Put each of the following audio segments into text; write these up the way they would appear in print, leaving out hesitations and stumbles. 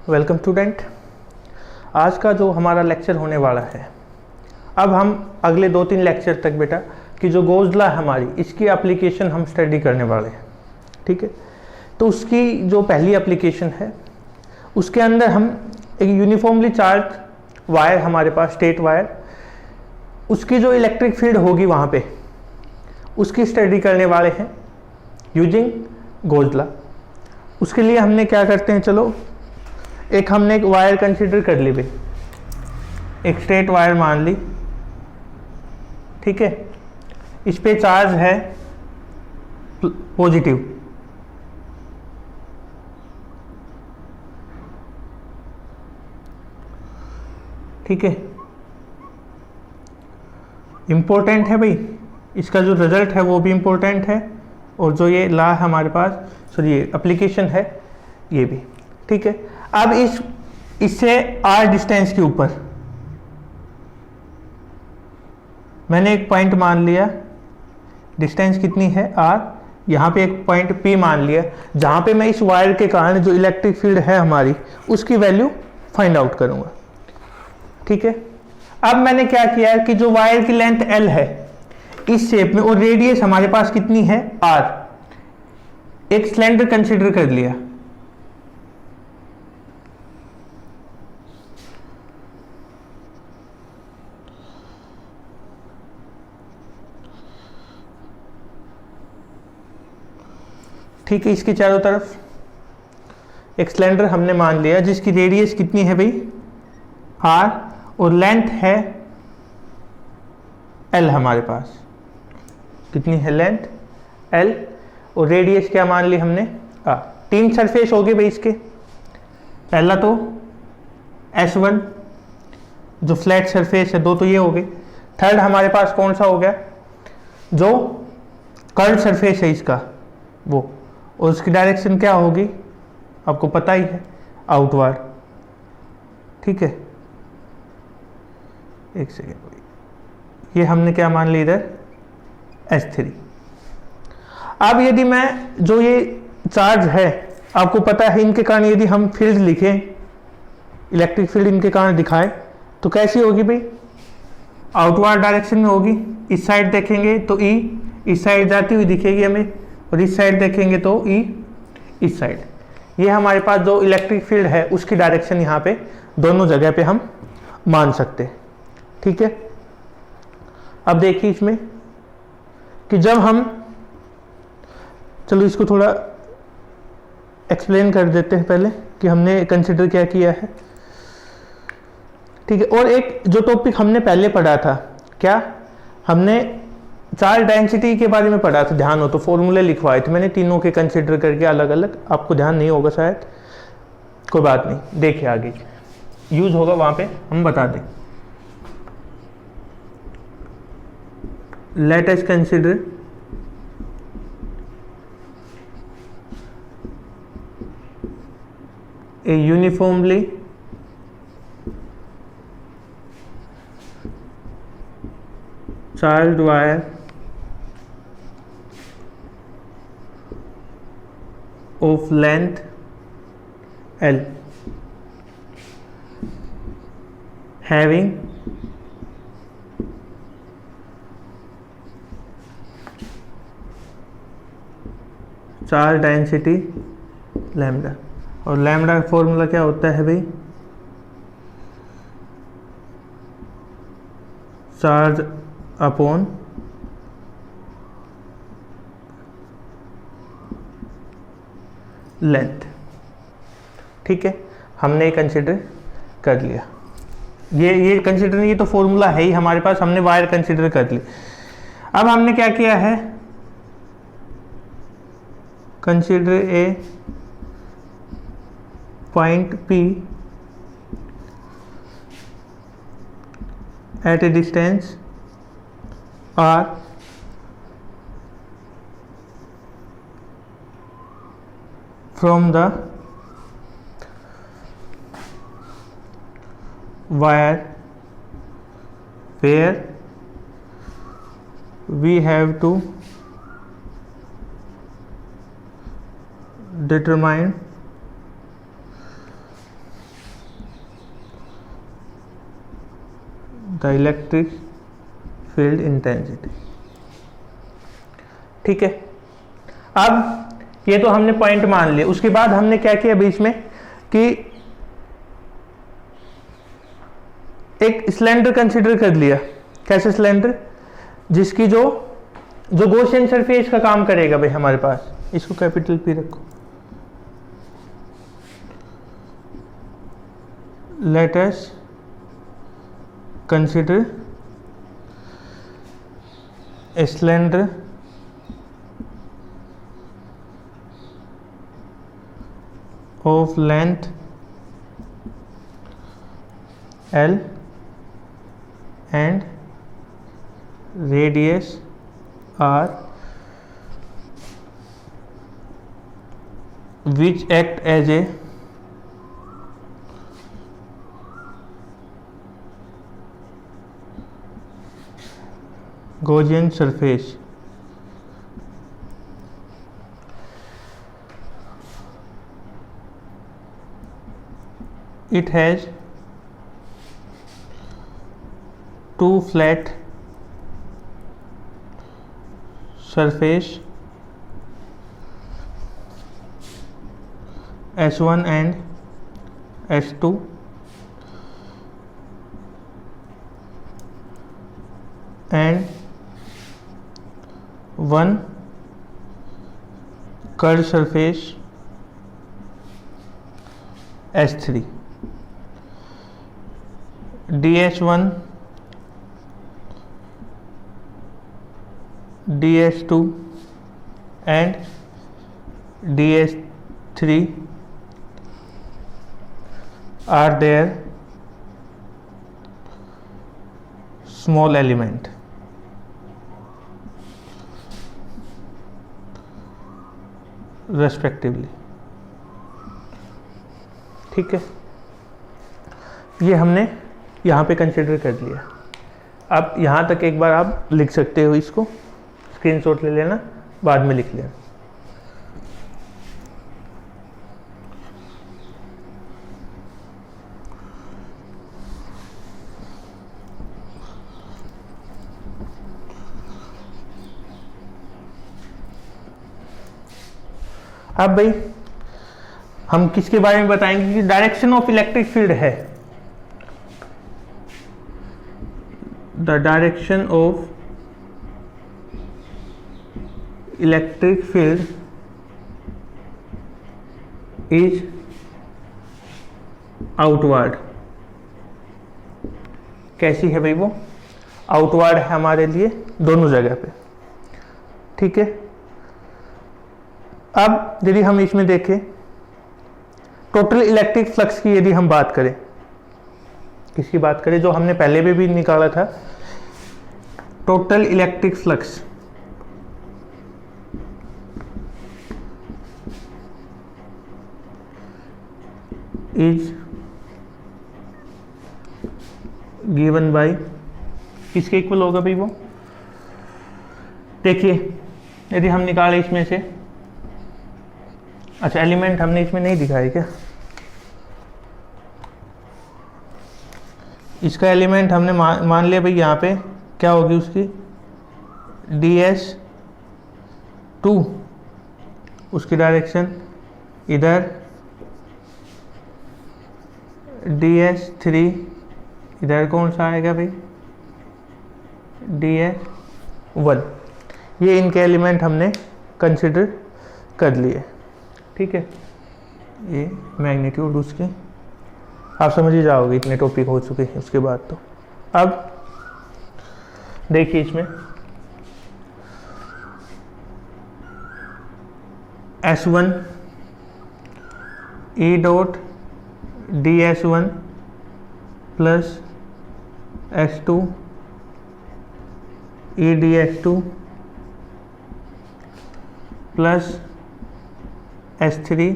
Welcome student. आज का जो हमारा लेक्चर होने वाला है, अब हम अगले 2-3 लेक्चर तक बेटा कि जो गोज़ला है हमारी, इसकी एप्लीकेशन हम स्टडी करने वाले हैं। ठीक है, तो उसकी जो पहली एप्लीकेशन है उसके अंदर हम एक यूनिफॉर्मली चार्ज वायर, हमारे पास स्टेट वायर, उसकी जो इलेक्ट्रिक फील्ड होगी वहाँ पे, उसकी स्टडी करने वाले हैं यूजिंग गोज़ला। उसके लिए हमने क्या करते हैं, चलो हमने एक वायर कंसीडर कर ली भाई, एक स्ट्रेट वायर मान ली। ठीक है, इस पे चार्ज है पॉजिटिव। ठीक है, इम्पोर्टेंट है भाई, इसका जो रिजल्ट है वो भी इम्पोर्टेंट है, और जो ये ला है हमारे पास, सॉरी ये एप्लीकेशन है ये भी। ठीक है, अब इससे r डिस्टेंस के ऊपर मैंने एक पॉइंट मान लिया, डिस्टेंस कितनी है r, यहाँ पे एक पॉइंट P मान लिया, जहाँ पे मैं इस वायर के कारण जो इलेक्ट्रिक फील्ड है हमारी उसकी वैल्यू फाइंड आउट करूँगा। ठीक है, अब मैंने क्या किया है कि जो वायर की लेंथ L है इस शेप में, और रेडियस हमारे पास कितनी है r, एक सिलेंडर कंसीडर कर लिया। ठीक है, इसके चारों तरफ एक सिलेंडर हमने मान लिया जिसकी रेडियस कितनी है भाई r, और लेंथ है L, हमारे पास कितनी है लेंथ L, और रेडियस क्या मान ली हमने r। 3 सरफेस हो गए भाई इसके। पहला तो S1 जो फ्लैट सरफेस है, 2 तो ये हो गए। थर्ड हमारे पास कौन सा हो गया, जो कर्व सरफेस है इसका वो, और उसकी डायरेक्शन क्या होगी आपको पता ही है, आउटवर्ड। ठीक है, एक सेकेंड, ये हमने क्या मान ली इधर S3। अब यदि मैं जो ये चार्ज है, आपको पता है इनके कारण यदि हम फील्ड लिखें, इलेक्ट्रिक फील्ड इनके कारण दिखाएं, तो कैसी होगी भाई, आउटवर्ड डायरेक्शन में होगी। इस साइड देखेंगे तो E इस साइड जाती हुई दिखेगी हमें, और इस साइड देखेंगे तो E इस साइड। ये हमारे पास जो इलेक्ट्रिक फील्ड है उसकी डायरेक्शन यहाँ पे दोनों जगह पे हम मान सकते हैं। ठीक है, अब देखिए इसमें कि जब हम, चलो इसको थोड़ा एक्सप्लेन कर देते हैं पहले कि हमने कंसिडर क्या किया है। ठीक है, और एक जो टॉपिक हमने पहले पढ़ा था, क्या हमने चार्ज डेंसिटी के बारे में पढ़ा था, ध्यान हो तो फॉर्मूले लिखवाए थे मैंने तीनों के कंसिडर करके अलग अलग, आपको ध्यान नहीं होगा शायद, कोई बात नहीं, देखिए आगे यूज होगा वहां पे हम बता दें। Let us consider a uniformly charged wire of length L having charge density lambda, और लैम्डा का फॉर्मूला क्या होता है भाई, चार्ज अपॉन लेंथ। ठीक है, हमने कंसिडर कर लिया, ये कंसिडर, ये तो फॉर्मूला है ही हमारे पास, हमने वायर कंसिडर कर ली। अब हमने क्या किया है, consider a point P at a distance R from the wire where we have to determine the electric field intensity. ठीक है, अब ये तो हमने पॉइंट मान लिया। उसके बाद हमने क्या किया बीच में कि एक सिलेंडर कंसीडर कर लिया। कैसे सिलेंडर? जिसकी जो गॉसियन सरफेस का काम करेगा भाई हमारे पास। इसको कैपिटल पी रखो। Let us consider a cylinder of length L and radius R, which act as a Gaussian surface. It has two flat surface S1 and S2 and one curved surface S3. DS1 DS2 and DS3 are their small element. Respectively. ठीक है, ये हमने यहाँ पे consider कर लिया। अब यहाँ तक एक बार आप लिख सकते हो, इसको स्क्रीनशॉट ले लेना, बाद में लिख लेना। अब भाई हम किसके बारे में बताएंगे कि डायरेक्शन ऑफ इलेक्ट्रिक फील्ड है। The direction of electric field is outward. कैसी है भाई वो? आउटवर्ड है हमारे लिए दोनों जगह पे। ठीक है, अब यदि हम इसमें देखें टोटल इलेक्ट्रिक फ्लक्स की, यदि हम बात करें, किसकी बात करें, जो हमने पहले भी निकाला था, total electric flux is given by, किसके इक्वल होगा भाई वो? देखिए यदि हम निकालें इसमें से, अच्छा एलिमेंट हमने इसमें नहीं दिखाया क्या? इसका एलिमेंट हमने मान लिया भाई, यहाँ पे क्या होगी उसकी DS2, उसकी डायरेक्शन इधर, DS3 इधर कौन सा आएगा भाई? DS1। ये इनके एलिमेंट हमने कंसिडर कर लिए। ठीक है, ये मैग्नीट्यूड उसके आप समझ ही जाओगे, इतने टॉपिक हो चुके हैं उसके बाद। तो अब देखिए इसमें S1 E dot DS1 plus S2 E DS2 plus S3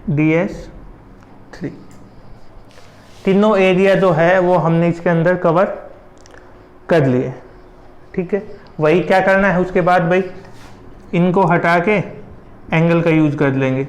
DS3, तीनों एरिया जो है वो हमने इसके अंदर कवर कर लिए। ठीक है, वही क्या करना है उसके बाद भाई, इनको हटा के एंगल का यूज कर लेंगे।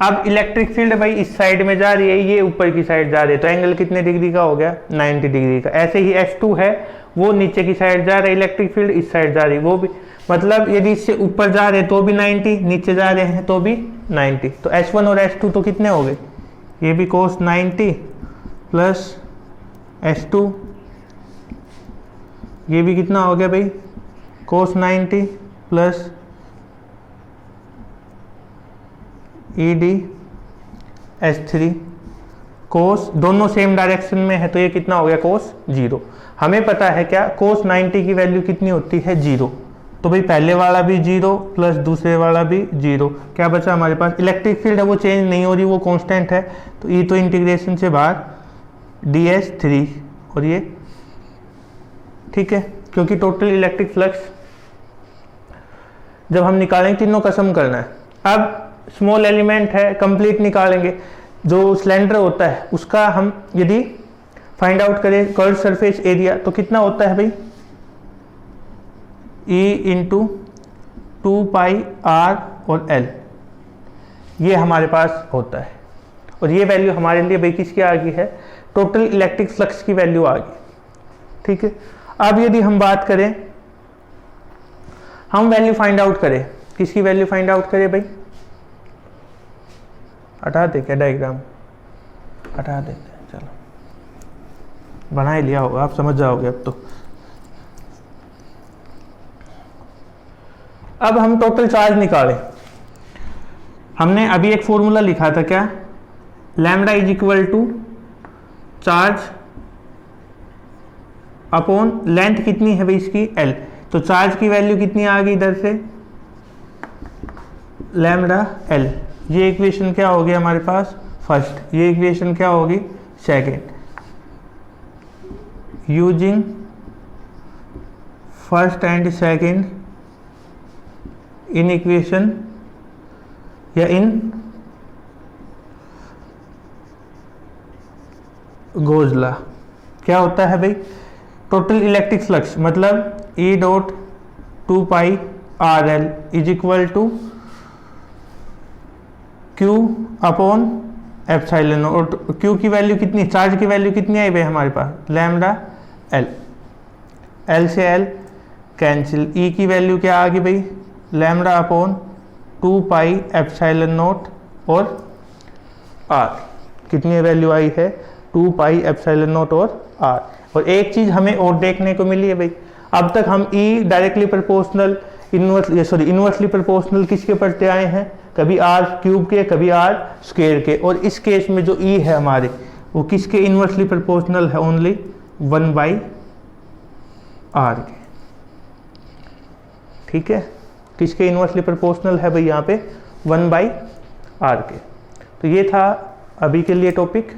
अब इलेक्ट्रिक फील्ड भाई इस साइड में जा रही है, ये ऊपर की साइड जा रही है, तो एंगल कितने डिग्री का हो गया, 90 डिग्री का। ऐसे ही H2 है, वो नीचे की साइड जा रहा है, इलेक्ट्रिक फील्ड इस साइड जा रही है, वो भी मतलब यदि इससे ऊपर जा रहे हैं तो भी 90, नीचे जा रहे हैं तो भी 90। तो H1 और H2 तो कितने हो गए, ये भी cos 90 प्लस H2, ये भी कितना हो गया भाई, cos 90 प्लस ED H3 कोस, दोनों सेम डायरेक्शन में है तो ये कितना हो गया कोस 0। हमें पता है क्या, कोस 90 की वैल्यू कितनी होती है 0, तो भाई पहले वाला भी 0 प्लस दूसरे वाला भी 0, क्या बचा हमारे पास, इलेक्ट्रिक फील्ड है वो चेंज नहीं हो रही, वो कांस्टेंट है, तो ये तो इंटीग्रेशन से बाहर ds3 और ये ठीक है, क्योंकि टोटल इलेक्ट्रिक फ्लक्स जब हम निकालेंगे तीनों का सम करना है। अब स्मॉल एलिमेंट है, कंप्लीट निकालेंगे, जो सिलेंडर होता है उसका हम यदि फाइंड आउट करें कर्व सरफेस एरिया तो कितना होता है भाई, E इंटू 2πr और L, ये हमारे पास होता है। और ये वैल्यू हमारे लिए भाई किसकी आ गई है, टोटल इलेक्ट्रिक फ्लक्स की वैल्यू आ गई, ठीक है। अब यदि हम बात करें, हम वैल्यू फाइंड आउट करें, किसकी वैल्यू फाइंड आउट करें भाई, हटा दे क्या डायग्राम, हटा देते हैं, चलो बना ही लिया होगा, आप समझ जाओगे अब तो। अब हम टोटल चार्ज निकालें, हमने अभी एक फॉर्मूला लिखा था क्या, lambda is equal to charge upon length कितनी है भाई इसकी L, तो चार्ज की वैल्यू कितनी आ गई इधर से, लैम्डा L। ये इक्वेशन क्या होगी हमारे पास फर्स्ट, ये इक्वेशन क्या होगी second. Using first and second in equation या इन गोज लॉ, क्या होता है भाई, टोटल इलेक्ट्रिक फ्लक्स मतलब E dot 2πRL is equal to Q upon epsilon, और Q की वैल्यू कितनी, चार्ज की वैल्यू कितनी आई भाई हमारे पास, लैम्डा L, L से L कैंसिल, E की वैल्यू क्या आ गई भाई, लैम्डा अपॉन 2π एप्सिलॉन नॉट और R, कितनी वैल्यू आई है 2π एप्सिलॉन नॉट और R। और एक चीज़ हमें और देखने को मिली है भाई, अब तक हम E directly proportional inversely proportional किसके पढ़ते आए हैं, कभी R क्यूब के, कभी R स्क्वायर के, और इस केस में जो E है हमारे वो किसके इनवर्सली प्रोपोर्शनल है, ओनली 1/r के, ठीक है, किसके इनवर्सली प्रोपोर्शनल है भाई यहाँ पे 1/r के। तो ये था अभी के लिए टॉपिक,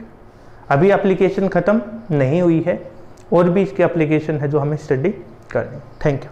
अभी एप्लीकेशन ख़त्म नहीं हुई है, और भी इसके एप्लीकेशन है जो हमें स्टडी करनी। Thank you.